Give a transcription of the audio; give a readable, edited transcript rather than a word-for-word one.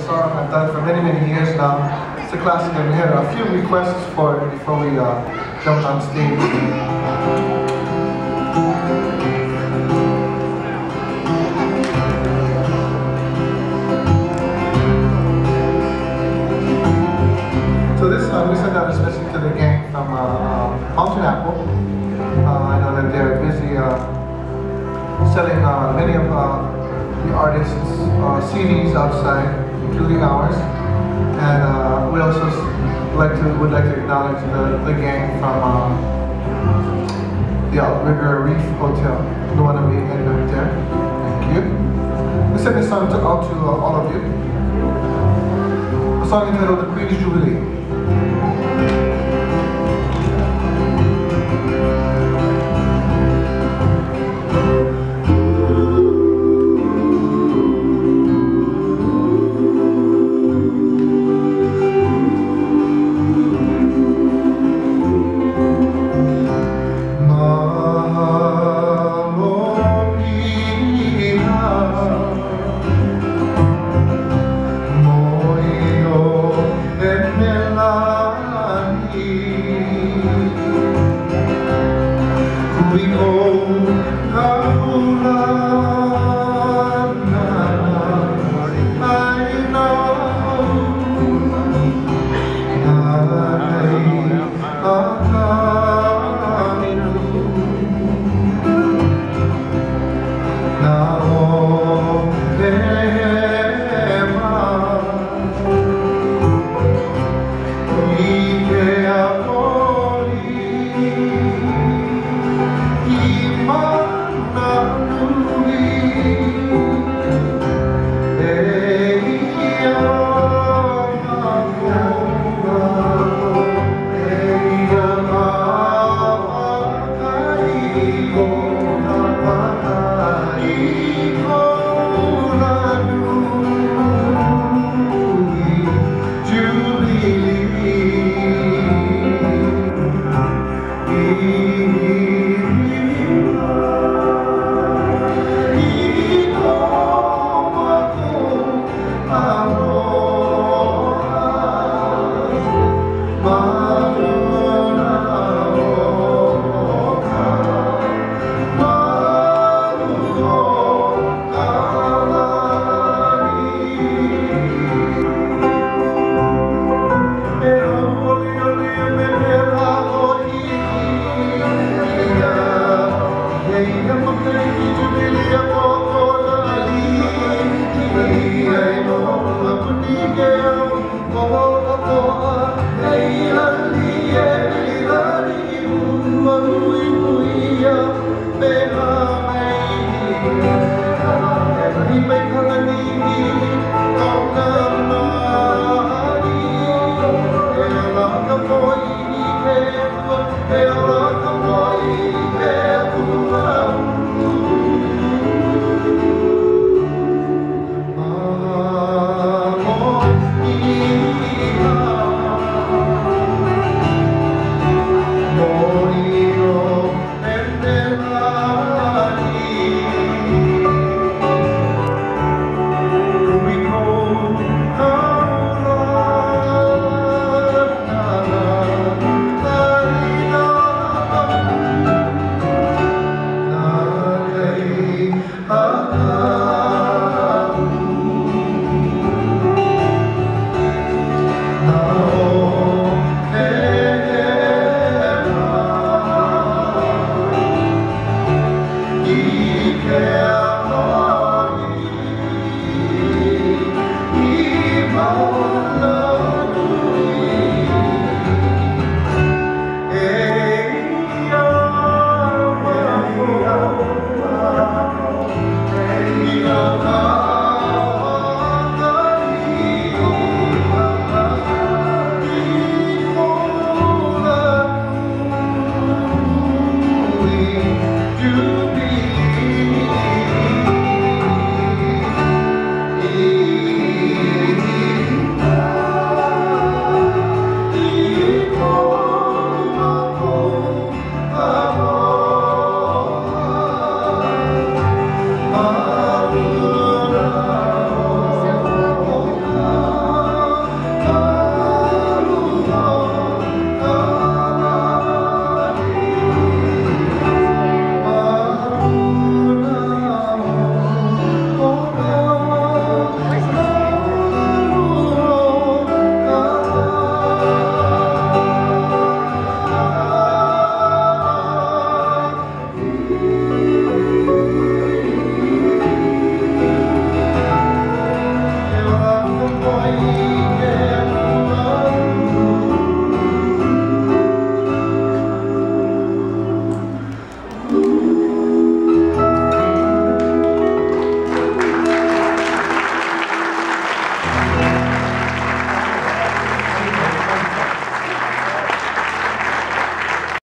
song I've done for many, many years now. It's a classic, and we had a few requests for it before we jumped on stage. So this song, we sent out especially to the gang from Mountain Apple. I know that they're busy selling many of the artists' CDs outside, including ours. And we also would like to acknowledge the gang from the Outrigger Reef Hotel, the one that we had back there. Thank you. We send this song out to all of you. A song entitled The Queen's Jubilee. Oh